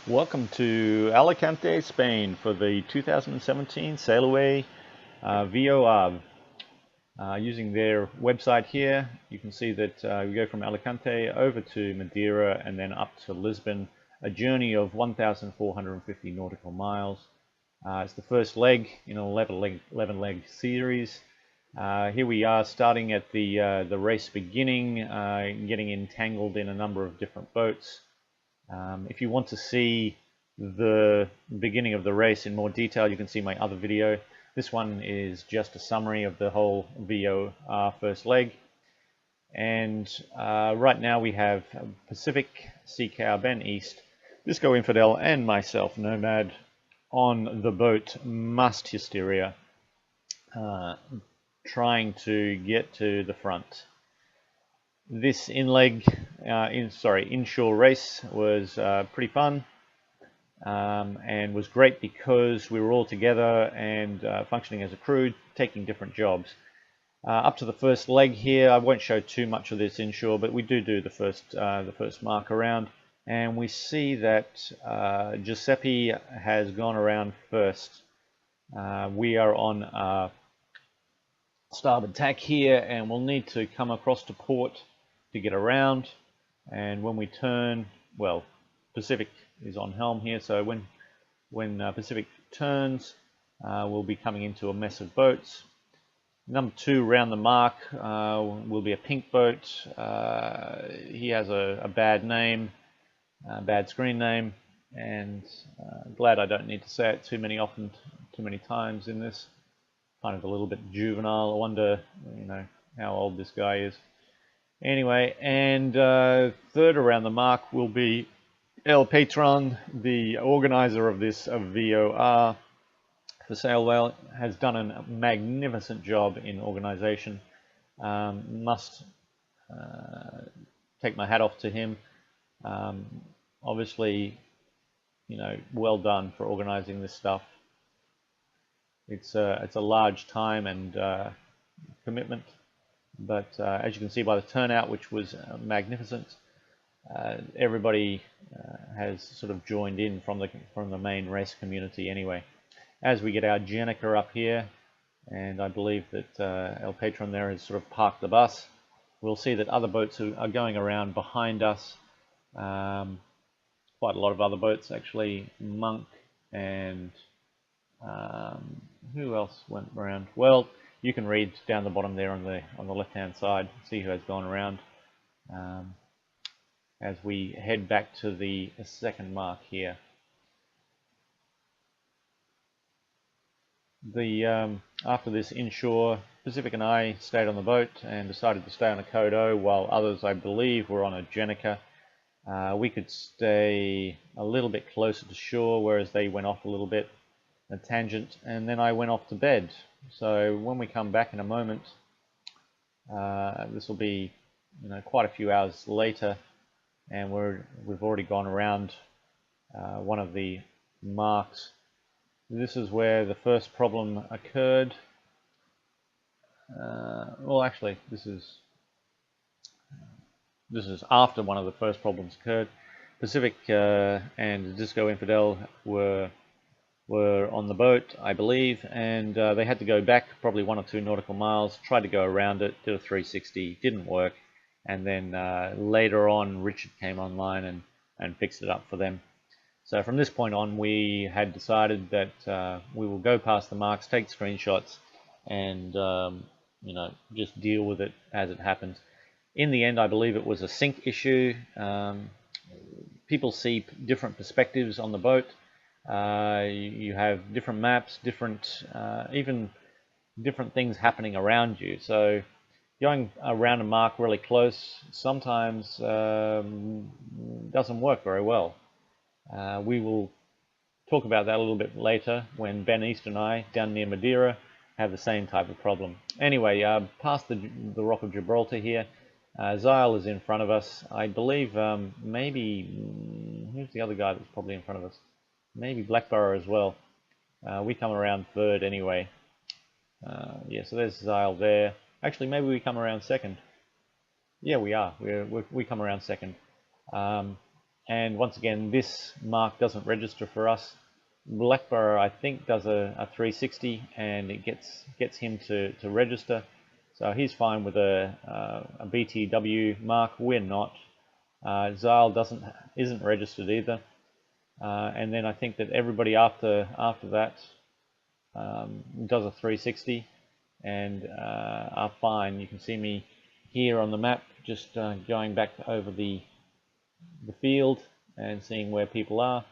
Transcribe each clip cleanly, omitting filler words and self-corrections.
Welcome to Alicante, Spain for the 2017 Sailaway VOR. Using their website here, you can see that we go from Alicante over to Madeira and then up to Lisbon, a journey of 1,450 nautical miles. It's the first leg in an 11 leg series. Here we are starting at the race beginning, getting entangled in a number of different boats. If you want to see the beginning of the race in more detail, you can see my other video. This one is just a summary of the whole VOR first leg. And right now we have Pacific, Seacow, Ben East, DiscoInfidel, and myself, Nomad, on the boat Must Hysteria, trying to get to the front. This inshore race was pretty fun and was great because we were all together and functioning as a crew, taking different jobs. Up to the first leg here, I won't show too much of this inshore, but we do the first mark around, and we see that Giuseppe has gone around first. We are on starboard tack here, and we'll need to come across to port to get around. And when we turn, well, Pacific is on helm here, so when Pacific turns, we'll be coming into a mess of boats. Number 2 around the mark will be a pink boat. He has a bad name, bad screen name, and glad I don't need to say it too many times in this. Kind of a little bit juvenile. I wonder, how old this guy is. Anyway, and third around the mark will be El Patron, the organizer of this VOR for Sailaway. Has done a magnificent job in organization. Must take my hat off to him. Obviously, well done for organizing this stuff. It's a large time and commitment. But as you can see by the turnout, which was magnificent, everybody has sort of joined in from the main race community anyway. As we get our Jenica up here, and I believe that El Patron there has sort of parked the bus, we'll see that other boats are going around behind us. Quite a lot of other boats actually. Monk and who else went around? Well, you can read down the bottom there on the left-hand side, see who has gone around. As we head back to the second mark here. After this inshore, Pacific and I stayed on the boat and decided to stay on a Code O, while others, I believe, were on a Jenica. We could stay a little bit closer to shore, whereas they went off a little bit, a tangent, and then I went off to bed. So when we come back in a moment, this will be quite a few hours later, and we've already gone around one of the marks. This is where the first problem occurred. Well, actually, this is after one of the first problems occurred. Pacific and DiscoInfidel were on the boat, I believe, and they had to go back probably 1 or 2 nautical miles, tried to go around it, did a 360, didn't work, and then later on Richard came online and fixed it up for them. So from this point on, we had decided that we will go past the marks, take screenshots, and just deal with it as it happens. In the end, I believe it was a sync issue. People see different perspectives on the boat. You have different maps, even different things happening around you. So going around a mark really close sometimes doesn't work very well. We will talk about that a little bit later when Ben East and I, down near Madeira, have the same type of problem. Anyway, past the Rock of Gibraltar here, Zyle is in front of us. I believe maybe, who's the other guy that's probably in front of us? Maybe Blackborough as well. We come around third anyway. Yeah, so there's Zyle there. Actually, maybe we come around second. Yeah, we are. We come around second. And once again, this mark doesn't register for us. Blackburrow, I think, does a 360, and it gets him to register. So he's fine with a BTW mark. We're not. Zeil isn't registered either. And then I think that everybody after that does a 360 and are fine. You can see me here on the map, just going back over the field and seeing where people are.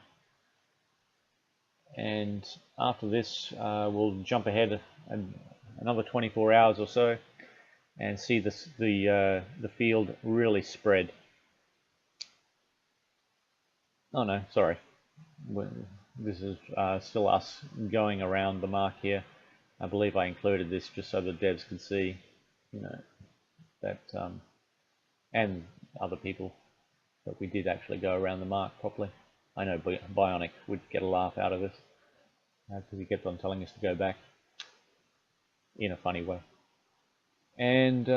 And after this, we'll jump ahead another 24 hours or so and see the field really spread. Oh no, sorry. This is still us going around the mark here. I believe I included this just so the devs could see, you know, that and other people, that we did actually go around the mark properly. I know Bionic would get a laugh out of this because he kept on telling us to go back in a funny way. And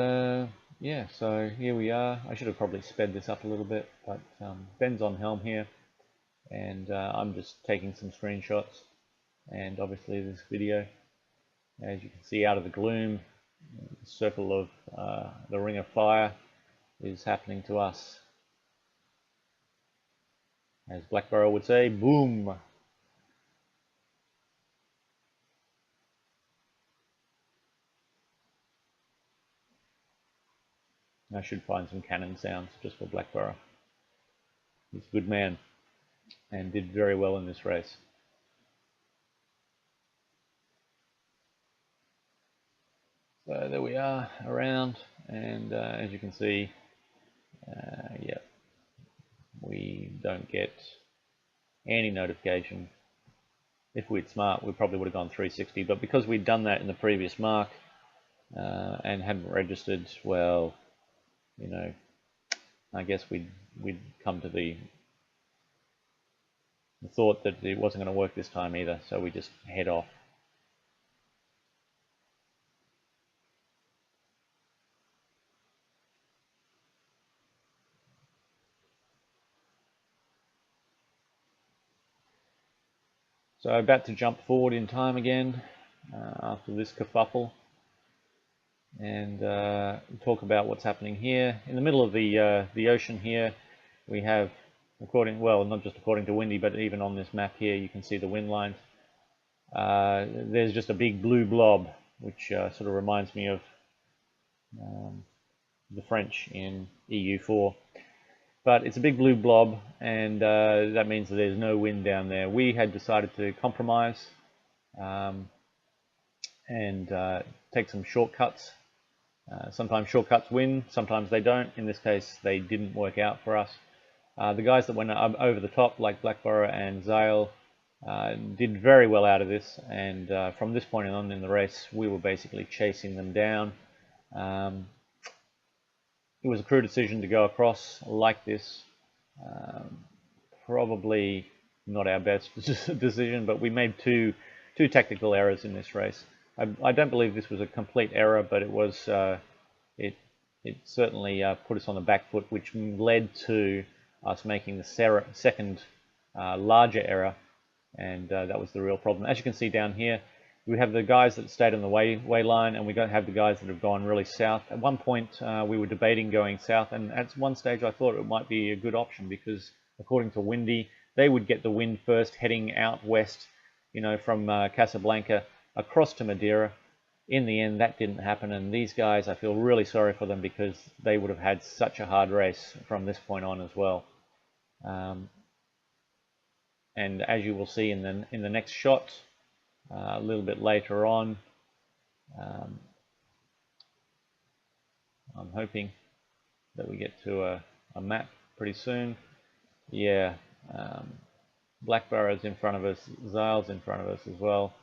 yeah, so here we are. I should have probably sped this up a little bit, but Ben's on helm here, and I'm just taking some screenshots, and obviously this video, as you can see out of the gloom, the circle of the ring of fire is happening to us. As Blackburrow would say, boom! I should find some cannon sounds just for Blackburrow. He's a good man and did very well in this race. So there we are around, and as you can see, yeah, we don't get any notification. If we'd smart, we probably would have gone 360, but because we'd done that in the previous mark and hadn't registered, well, you know, I guess we'd come to the thought that it wasn't going to work this time either, so we just head off. So about to jump forward in time again after this kerfuffle, and talk about what's happening here. In the middle of the ocean here, we have, well, not just according to Windy, but even on this map here, you can see the wind lines. There's just a big blue blob, which sort of reminds me of the French in EU4. But it's a big blue blob, and that means that there's no wind down there. We had decided to compromise and take some shortcuts. Sometimes shortcuts win, sometimes they don't. In this case, they didn't work out for us. The guys that went over the top, like Blackburrow and Zeil, did very well out of this, and from this point on in the race, we were basically chasing them down. It was a crew decision to go across like this. Probably not our best decision, but we made two tactical errors in this race. I don't believe this was a complete error, but it was. It certainly put us on the back foot, which led to us making the second larger error, and that was the real problem. As you can see down here, we have the guys that stayed on the way line, and we have the guys that have gone really south. At one point, we were debating going south, and at one stage I thought it might be a good option because, according to Windy, they would get the wind first, heading out west, you know, from Casablanca across to Madeira. In the end, that didn't happen, and these guys, I feel really sorry for them because they would have had such a hard race from this point on as well. And as you will see in the next shot, a little bit later on, I'm hoping that we get to a map pretty soon. Yeah, Blackburrow's in front of us, Zeil's in front of us as well,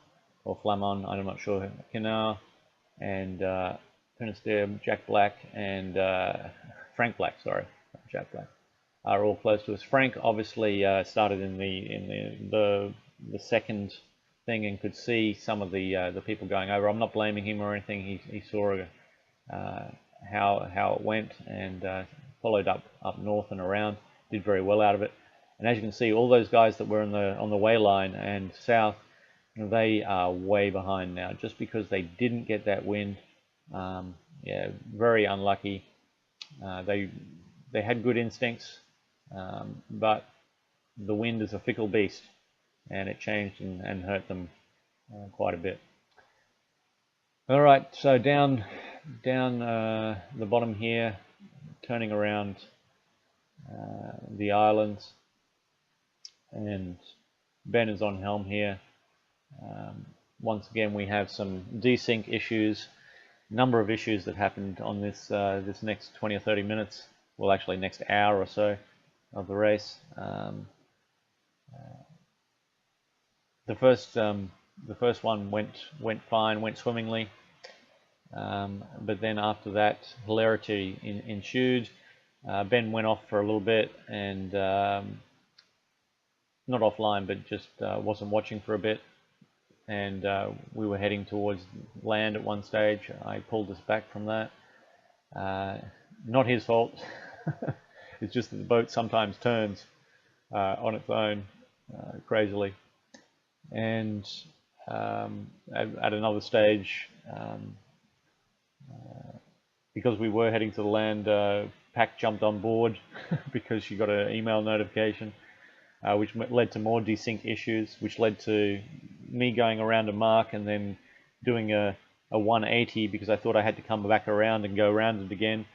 or Flamon, I'm not sure, Canal, and Finisterre, Jack Black, and Frank Black, sorry, Jack Black, are all close to us. Frank obviously started in the second thing and could see some of the people going over. I'm not blaming him or anything. He saw how it went and followed up north and around. Did very well out of it. And as you can see, all those guys that were on the way line and south, they are way behind now, just because they didn't get that wind. Yeah, very unlucky. They had good instincts, but the wind is a fickle beast, and it changed and hurt them quite a bit. All right, so down the bottom here, turning around the islands, and Ben is on helm here. Once again, we have some desync issues, number of issues that happened on this next 20 or 30 minutes. Well, actually, next hour or so of the race. The first one went fine, went swimmingly, but then after that, hilarity ensued. Ben went off for a little bit and not offline, but just wasn't watching for a bit, and we were heading towards land at one stage. I pulled us back from that. Not his fault. It's just that the boat sometimes turns on its own crazily. And at another stage, because we were heading to the land, Pac jumped on board because she got an email notification, which led to more desync issues, which led to me going around a mark and then doing a 180 because I thought I had to come back around and go around it again.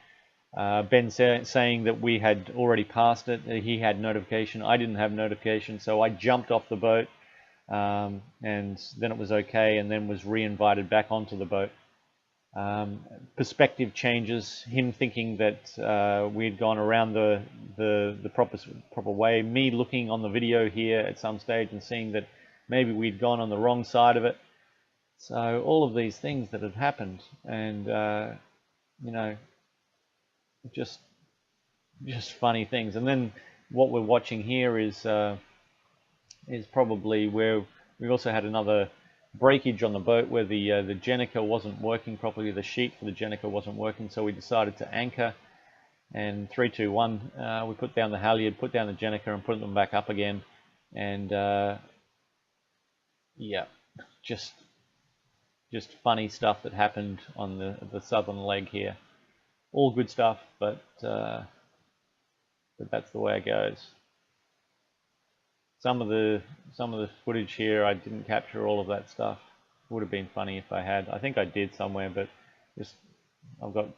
Ben saying that we had already passed it. He had notification. I didn't have notification, so I jumped off the boat, and then it was okay, and then was re-invited back onto the boat. Perspective changes, him thinking that we had gone around the proper way, me looking on the video here at some stage and seeing that maybe we'd gone on the wrong side of it. So all of these things that had happened, and you know, just funny things. And then what we're watching here is probably where we also had another breakage on the boat where the Jenica wasn't working properly. The sheet for the Jenica wasn't working, so we decided to anchor. And 3, 2, 1, we put down the halyard, put down the Jenica, and put them back up again. And yeah, just funny stuff that happened on the southern leg here. All good stuff, but that's the way it goes. Some of the footage here, I didn't capture all of that stuff. Would have been funny if I had. I think I did somewhere, but just I've got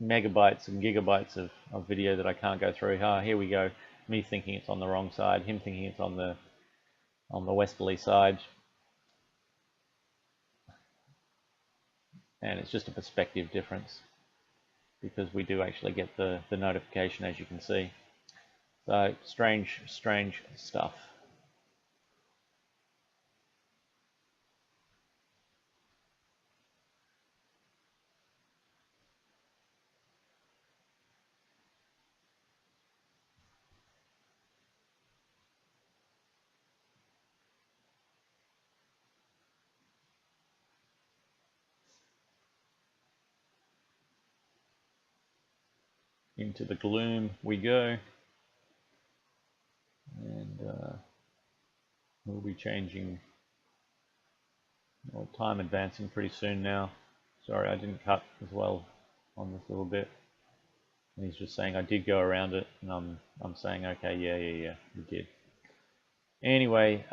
megabytes and gigabytes of video that I can't go through. Here we go. Me thinking it's on the wrong side, him thinking it's on the westerly side. And it's just a perspective difference, because we do actually get the notification, as you can see. So strange stuff. Into the gloom we go, and we'll be changing, well, time advancing pretty soon now. Sorry, I didn't cut as well on this little bit. And he's just saying I did go around it, and I'm saying okay, yeah, we did. Anyway,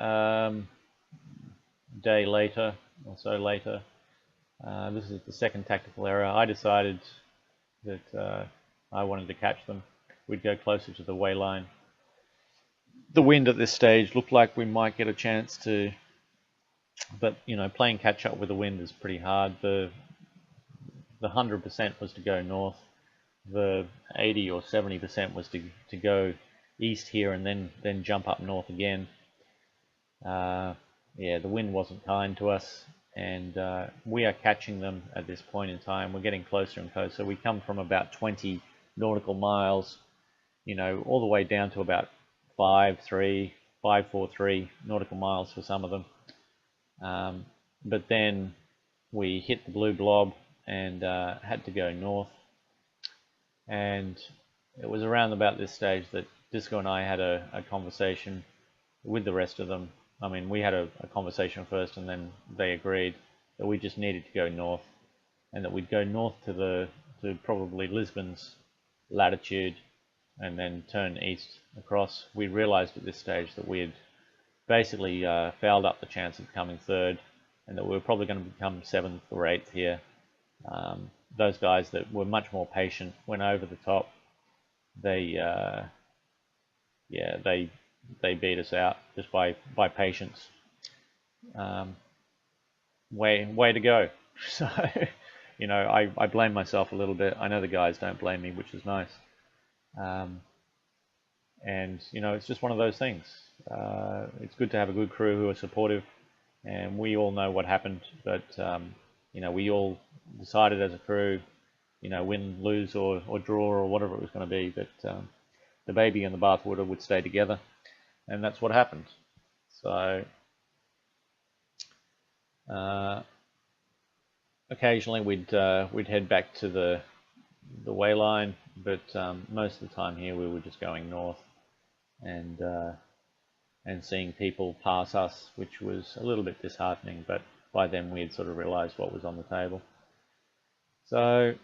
day later or so later, this is the second tactical error. I decided that I wanted to catch them. We'd go closer to the way line. The wind at this stage looked like we might get a chance to, but you know, playing catch up with the wind is pretty hard. The 100% was to go north. The 80 or 70% was to go east here and then jump up north again. Yeah, the wind wasn't kind to us, and we are catching them at this point in time. We're getting closer and closer. We come from about 20 nautical miles, you know, all the way down to about 543 nautical miles for some of them. But then we hit the blue blob and had to go north. And it was around about this stage that Disco and I had a conversation with the rest of them. I mean, we had a conversation first, and then they agreed that we just needed to go north, and that we'd go north to probably Lisbon's latitude, and then turn east across. We realized at this stage that we had basically fouled up the chance of becoming third, and that we were probably going to become 7th or 8th here. Those guys that were much more patient went over the top. They beat us out just by patience. Way to go. So, you know, I blame myself a little bit. I know the guys don't blame me, which is nice. And you know, it's just one of those things. It's good to have a good crew who are supportive, and we all know what happened, but you know, we all decided as a crew, you know, win, lose, or draw, or whatever it was going to be, that the baby and the bathwater would stay together, and that's what happened. So occasionally we'd head back to the way line, but most of the time here we were just going north and seeing people pass us, which was a little bit disheartening, but by then we had sort of realized what was on the table. So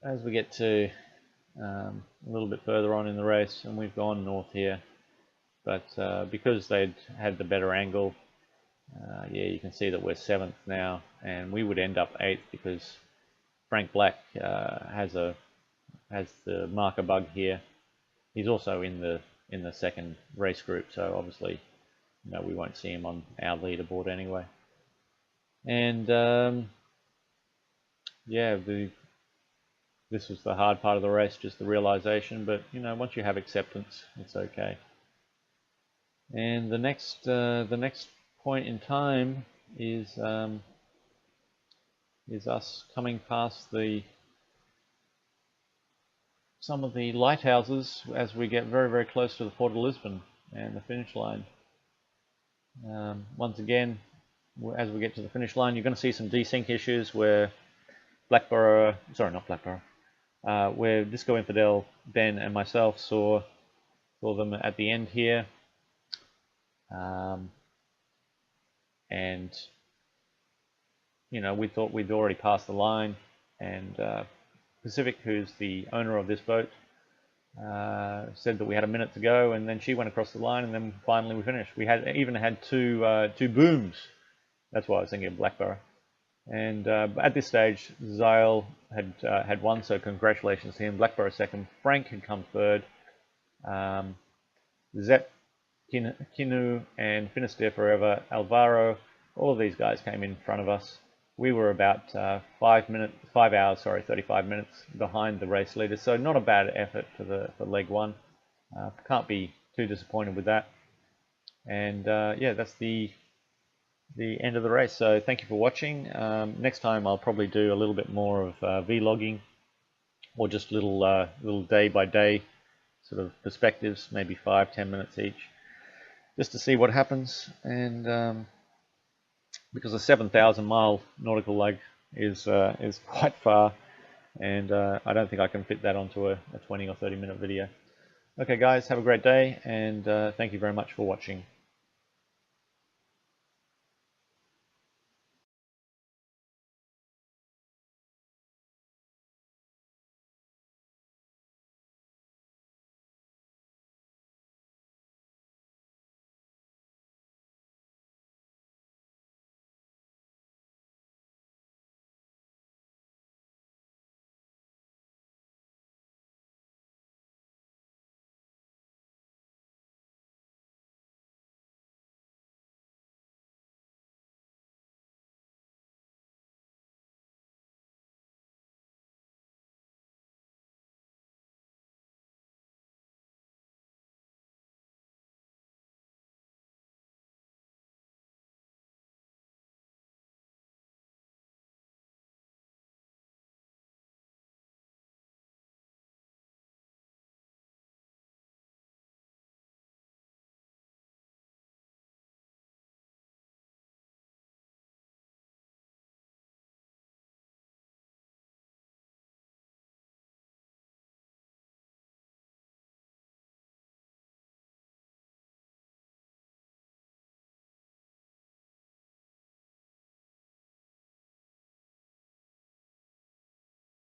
as we get to a little bit further on in the race, and we've gone north here, but because they'd had the better angle, yeah, you can see that we're 7th now, and we would end up 8th because Frank Black has the marker bug here. He's also in the second race group, so obviously, you know, we won't see him on our leaderboard anyway. And yeah, this was the hard part of the race, just the realization. But you know, once you have acceptance, it's okay. And the next point in time is us coming past some of the lighthouses as we get very, very close to the Port of Lisbon and the finish line. Once again, as we get to the finish line, you're going to see some desync issues where where DiscoInfidel, Ben, and myself saw them at the end here. And you know, we thought we'd already passed the line, and Pacific, who's the owner of this boat, said that we had a minute to go, and then she went across the line, and then finally we finished. We even had two booms. That's why I was thinking of Blackborough. And at this stage, Zyle had won, so congratulations to him. Blackborough second. Frank had come third. Zep, Kinu, and Finisterre Forever, Alvaro, all of these guys came in front of us. We were about 35 minutes behind the race leader, so not a bad effort for leg one. Can't be too disappointed with that. And yeah, that's the end of the race. So thank you for watching. Next time I'll probably do a little bit more of vlogging, or just little day by day sort of perspectives, maybe 5-10 minutes each, just to see what happens. And because a 7,000 mile nautical leg is quite far, and I don't think I can fit that onto a 20 or 30 minute video. Okay guys, have a great day, and thank you very much for watching.